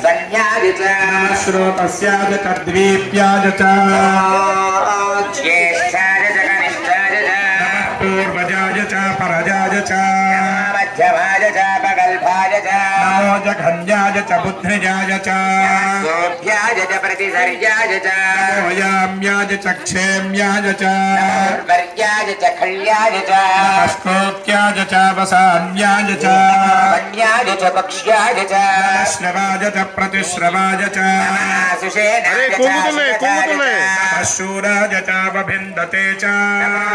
स्तन्याय च नमः श्रोतस्याय च द्वीप्याय च ज्येष्ठाय च कनिष्ठाय च नमः पूर्वजाय च परजाय च मध्यमाय च पगल्भाय च नमो जघन्याय च बुद्धिजाय च सोऽभ्याय च प्रतिसर्याय च नमो याम्याय च क्षेम्याय च वर्याय च खल्याय च नमस्कोक्याय च वसान्याय च वन्याय च पक्ष्याय च नमः श्रवाय च प्रतिश्रवाय च सुषेणाय च शिवधाय च नमः शूराय च वभिन्दते च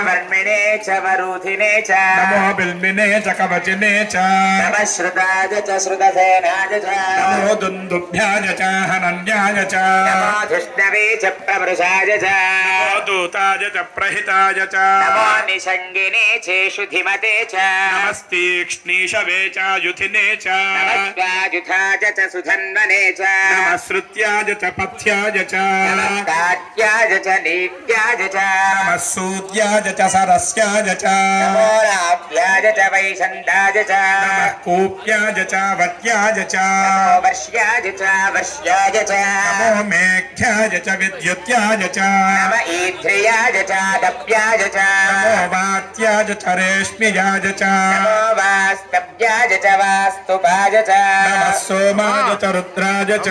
वर्मिणे च वरूथिने च नमो बिल्मिने च कवचिने च नमः श्रुताय च श्रुतसेनाय च नमो दुन्दुभ्याय च हनन्याय च नमो धृष्णवे च प्रवृषाय च नमो दूताय च प्रहिताय च नमो निषङ्गिने चेषु धिमते च नमस्तीक्ष्णीषवे च युथिने च नमस्काजुथाय च सुधन्वने च नमः श्रुत्याय च पथ्याय च नमस्काट्याय च नीत्याय च नमः सूत्याय च सरस्याय च नमो नाभ्याय च वैशन्दाय च नमः कूप्याय च वट्याय च नमो वर्ष्याय च वर्ष्याय च नमो मेघ्याय च विद्युत्याय च नम ईध्रियाय च दप्याय च नमो वात्याय च रेश्म्याय च नमो वास्तव्याय च वास्तुपाय च नमः सोमाय च रुद्राय च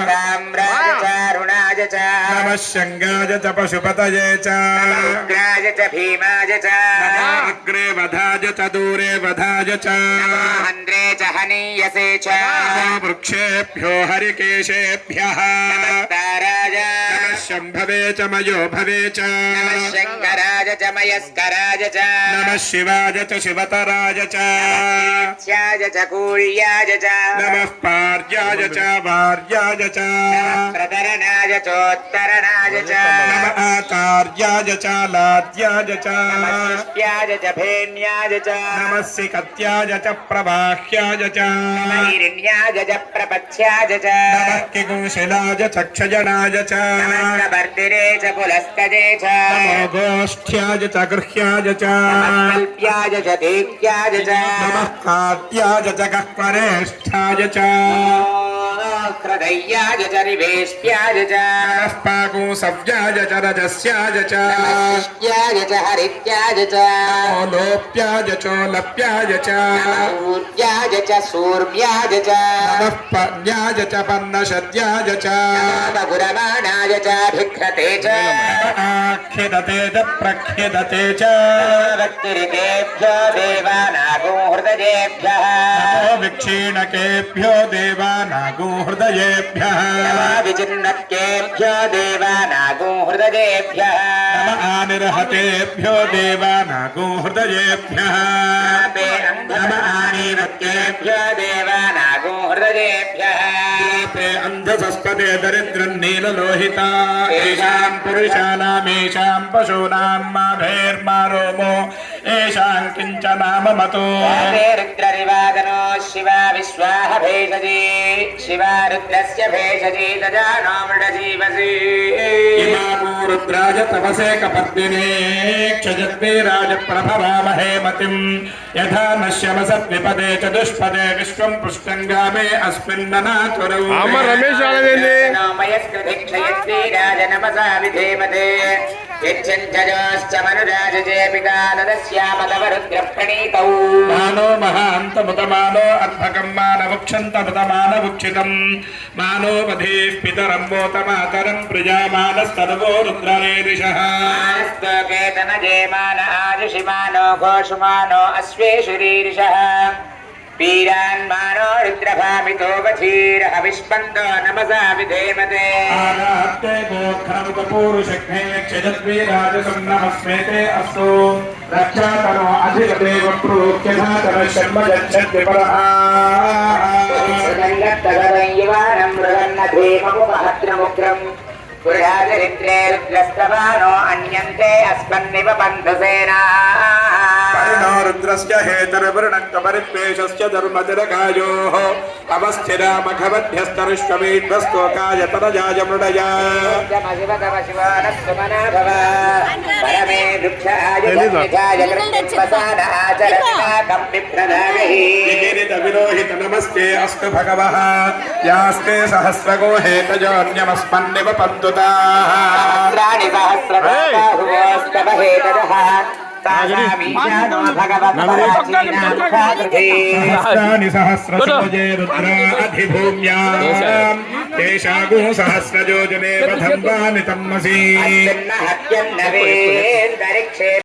ताम्राय च अरुणाय च नमः शङ्गाय च पशुपतये च उग्राय च भीमाय च नमो अग्रे वधाय च दूरे वधाय च हन्द्रे च हनीयसे च नमो वृक्षेभ्यो हरिकेशेभ्यः ताराय नमः शम्भवे च मयो भवे च नमः शङ्कराय च मयस्कराय च नमः शिवाय च शिवतराय च ध्याय च कूर्याय च नमः पार्याय च वार्याय च प्रतरणाय चोत्तरणाय च नमः आचार्याय च लाद्याय च शिष्ट्याय च भेन्याय च नमः सिकत्याय च प्रवाह्याय च हिरण्याय च प्रपथ्याय च नमः किंशिलाय च क्षयणाय च नमस्कवर्तिरे च पुलस्तजे च नमो गोष्ठ्याय च गृह्याय च कल्प्याय च दीप्याय च नमः काट्याय च गह्वरेष्ठाय च क्रदय्याय च रिवेष्ट्याय च नमः पाकूसव्याय च रजस्याय च शिष्ट्याय च हरित्याय च नमो लोप्याय चोलप्याय च ऊर्याय च सूर्याय च नमः पन्याय च पन्नशद्याय च गुरमाणाय च भिक्षते च आख्यदते च प्रख्यदते च भक्तिरितेभ्यो देवानागो हृदयेभ्यः नमो विक्षीणकेभ्यो देवानागो हृदयेभ्यः विचिन्नकेभ्यो देवानागो हृदयेभ्यः नमः आनिर्हतेभ्यो देवानागो हृदयेभ्यः नमः आनीवत्येभ्यो देवानागो हृदयेभ्यः ते अन्धसस्पदे दरिद्रन्नीललोहिता येषां पुरुषाणामेषां पशूनां माभेर्मा रोमो येषां किञ्चनाममतो रुद्ररिवादनो शिवा विश्वाह भेषजी शिवा रुद्रस्य भेषजी दजानो मृडजीवसी इमामो रुद्राज तपसे कपद्दिने क्षजद्वीराज प्रभवामहे मतिम् यथा नश्यमसद्विपदे च दुष्पदे विश्वं पुष्टङ्गामे अस्मिन्ननातुरौ रमेश क्षयद्वीराजनपसा विधेमते यच्छञ्चयोश्च मनुराजजे पिता नदस्यामतवरुद्रप्रणीतौ मानो महान्तमुतमानो अर्भकं मानवक्षन्तमुतमानवुक्षितं मानो वधीः पितरं वोतमातरं प्रजामानस्तनवो रुद्रवेदिशः स्तोकेतनजे मान आजुषिमानो घोषुमानो अश्वेशुरीरिषः वीरान्मानो रुद्रभामितो वधीरः विष्पन्दो नमसा विधेमते आरात्ते गोखरमुतपूरुषघ्ने क्षजद्वीराजसं नमस्मेते अस्तु रक्षातनो अधिगदेव प्रोक्यधातन शर्म गच्छद्विपरः युवानं मृगन्नधीममुपहत्रमुग्रम् पुरुषाचरित्रे रुद्रस्तवानो अन्यन्ते अस्मन्निव पन्थसेना वरुणो रुद्रस्य हेतर्वर्णक्तपरित्वेषस्य धर्मतिरकायोः अवस्थिरामघवध्यस्तरुष्वमेध्वस्तोकाय तनजाय मृडया परमे वृक्षाय विरोहित नमस्ते अस्तु भगवः यास्ते सहस्रगो हेतजोऽन्यमस्मन्निव पन्तुताः सहस्राणि सहस्रसोजे रुद्रा अधिभूम्या तेषागो सहस्रजो जने पथम्बानि तन्मसि